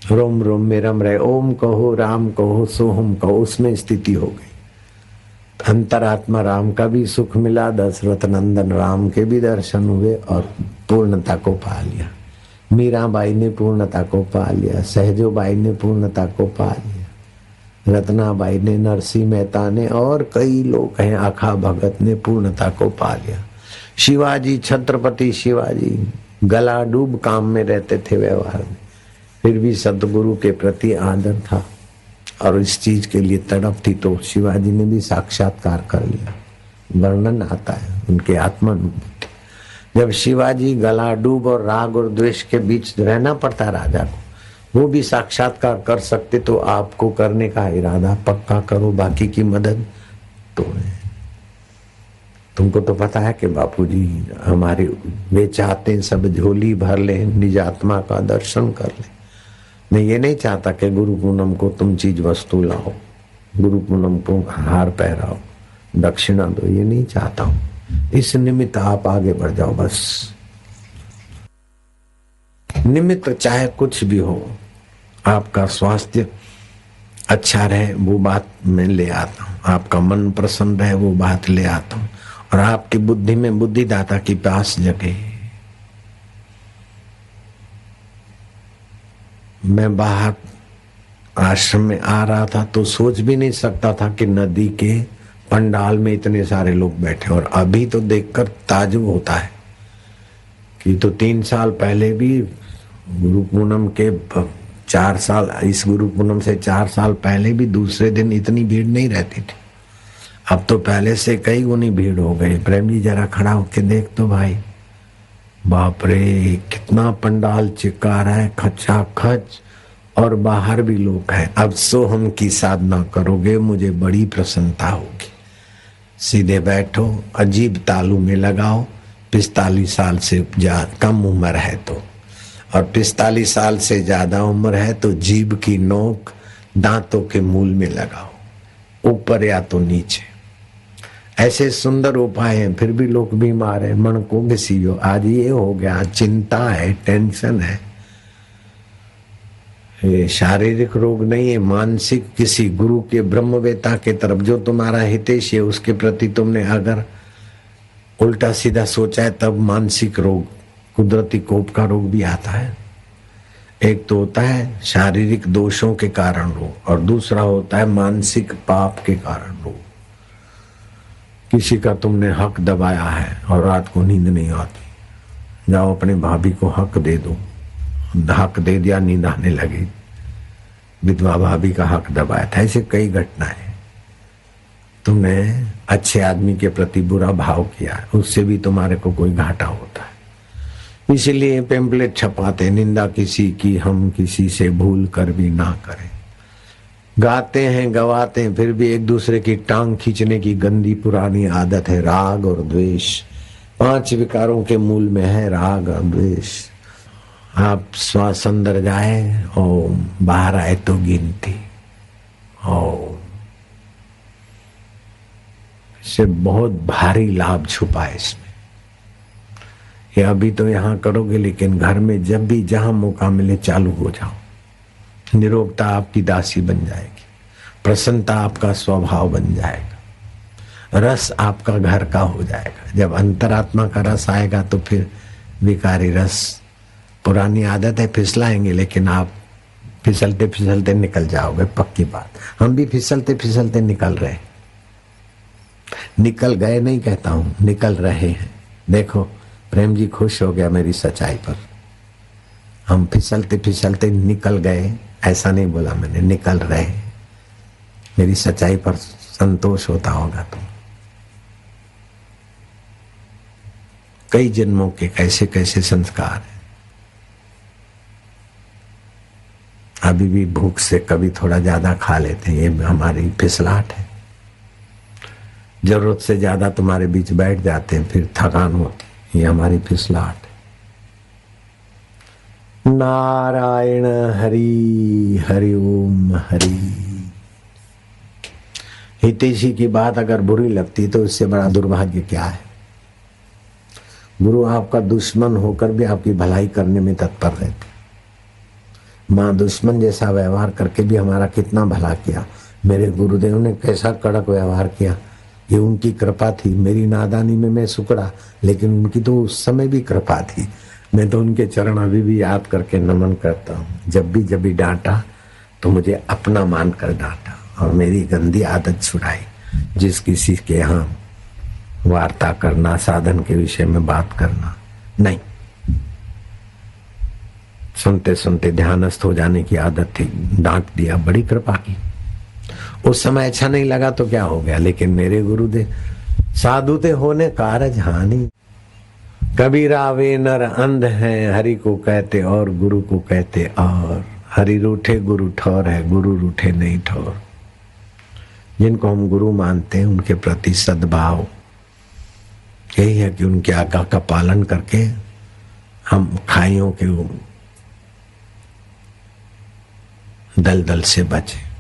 रोम रोम में रम रहे। ओम कहो राम कहो सोहम कहो, उसमें स्थिति हो गई। अंतरात्मा राम का भी सुख मिला, दशरथ नंदन राम के भी दर्शन हुए और पूर्णता को पा लिया। मीराबाई ने पूर्णता को पा लिया, सहजोबाई ने पूर्णता को पा लिया, रत्नाबाई ने, नरसिंह मेहता ने, और कई लोग हैं, आखा भगत ने पूर्णता को पा लिया। शिवाजी, छत्रपति शिवाजी गला डूब काम में रहते थे, व्यवहार में, फिर भी सतगुरु के प्रति आदर था और इस चीज के लिए तड़प थी, तो शिवाजी ने भी साक्षात्कार कर लिया। वर्णन आता है उनके आत्मानुभूति। जब शिवाजी गला डूब और राग और द्वेष के बीच रहना पड़ता राजा को, वो भी साक्षात्कार कर सकते, तो आपको करने का इरादा पक्का करो, बाकी की मदद तो है। तुमको तो पता है कि बापूजी हमारे वे चाहते सब झोली भर ले, निज आत्मा का दर्शन कर ले। मैं ये नहीं चाहता कि गुरु पूनम को तुम चीज वस्तु लाओ, गुरु पूनम को हार पहराओ, दक्षिणा दो, ये नहीं चाहता हूं। इस निमित्त आप आगे बढ़ जाओ बस। निमित्त चाहे कुछ भी हो, आपका स्वास्थ्य अच्छा रहे वो बात मैं ले आता हूँ, आपका मन प्रसन्न रहे वो बात ले आता हूँ, और आपकी बुद्धि में बुद्धिदाता की प्यास जगे। मैं बाहर आश्रम में आ रहा था तो सोच भी नहीं सकता था कि नदी के पंडाल में इतने सारे लोग बैठे, और अभी तो देखकर ताजुब होता है कि तो 3 साल पहले भी गुरु पूनम के 4 साल, इस गुरु पूनम से 4 साल पहले भी दूसरे दिन इतनी भीड़ नहीं रहती थी। अब तो पहले से कई गुनी भीड़ हो गई। प्रेम जी जरा खड़ा होके देख तो भाई, बाप रे कितना पंडाल चिपका रहा है खचा खच, और बाहर भी लोग हैं। अब सो हम की साधना करोगे, मुझे बड़ी प्रसन्नता होगी। सीधे बैठो, अजीब तालू में लगाओ, 45 साल से कम उम्र है तो, और 45 साल से ज्यादा उम्र है तो जीभ की नोक दांतों के मूल में लगाओ, ऊपर या तो नीचे। ऐसे सुंदर उपाय हैं, फिर भी लोग बीमार है। मन को घसीयो, आज ये हो गया, चिंता है, टेंशन है। ये शारीरिक रोग नहीं है, मानसिक। किसी गुरु के ब्रह्मवेता के तरफ जो तुम्हारा हितेश है उसके प्रति तुमने अगर उल्टा सीधा सोचा है, तब मानसिक रोग, कुदरती कोप का रोग भी आता है। एक तो होता है शारीरिक दोषों के कारण रोग, और दूसरा होता है मानसिक पाप के कारण रोग। किसी का तुमने हक दबाया है और रात को नींद नहीं आती, जाओ अपने भाभी को हक दे दो। हक दे दिया, नींद आने लगी, विधवा भाभी का हक दबाया था। ऐसे कई घटनाएं। तुमने अच्छे आदमी के प्रति बुरा भाव किया, उससे भी तुम्हारे को कोई घाटा होता है। इसीलिए पेम्पलेट छपाते, निंदा किसी की हम किसी से भूल कर भी ना करें। गाते हैं गवाते हैं, फिर भी एक दूसरे की टांग खींचने की गंदी पुरानी आदत है। राग और द्वेष 5 विकारों के मूल में है राग और द्वेष। आप श्वास अंदर जाए और बाहर आए तो गिनती, और इससे बहुत भारी लाभ छुपा है इसमें। ये अभी तो यहाँ करोगे, लेकिन घर में जब भी जहां मौका मिले चालू हो जाओ। निरोगता आपकी दासी बन जाएगी, प्रसन्नता आपका स्वभाव बन जाएगा, रस आपका घर का हो जाएगा। जब अंतरात्मा का रस आएगा तो फिर विकारी रस, पुरानी आदत है फिसलाएंगे, लेकिन आप फिसलते फिसलते निकल जाओगे, पक्की बात। हम भी फिसलते फिसलते निकल रहे, निकल गए नहीं कहता हूं, निकल रहे हैं। देखो प्रेम जी खुश हो गया मेरी सच्चाई पर। हम फिसलते फिसलते निकल गए, ऐसा नहीं बोला मैंने, निकल रहे। मेरी सच्चाई पर संतोष होता होगा तुम। कई जन्मों के कैसे कैसे संस्कार हैं। अभी भी भूख से कभी थोड़ा ज्यादा खा लेते हैं, ये हमारी फिसलाहट है। जरूरत से ज्यादा तुम्हारे बीच बैठ जाते हैं, फिर थकान होती, ये हमारी फिसलाहट है। नारायण हरि हरि ओम हरि। हितैषी की बात अगर बुरी लगती तो इससे बड़ा दुर्भाग्य क्या है। गुरु आपका दुश्मन होकर भी आपकी भलाई करने में तत्पर रहते। माँ दुश्मन जैसा व्यवहार करके भी हमारा कितना भला किया। मेरे गुरुदेव ने कैसा कड़क व्यवहार किया, ये उनकी कृपा थी। मेरी नादानी में मैं सुकड़ा, लेकिन उनकी तो उस समय भी कृपा थी। मैं तो उनके चरण अभी भी याद करके नमन करता हूँ। जब भी डांटा तो मुझे अपना मानकर डांटा और मेरी गंदी आदत छुड़ाई। जिस किसी के यहाँ वार्ता करना, साधन के विषय में बात करना नहीं, सुनते सुनते ध्यानस्थ हो जाने की आदत थी, डांट दिया, बड़ी कृपा की। उस समय अच्छा नहीं लगा तो क्या हो गया, लेकिन मेरे गुरुदेव साधु ते होने कारज हानि। कबीरा वे नर अंध हैं, हरि को कहते और गुरु को कहते और। हरि रूठे गुरु ठौर है, गुरु रूठे नहीं ठौर। जिनको हम गुरु मानते हैं उनके प्रति सद्भाव यही है कि उनके आज्ञा का पालन करके हम खाइयों के दलदल से बचे।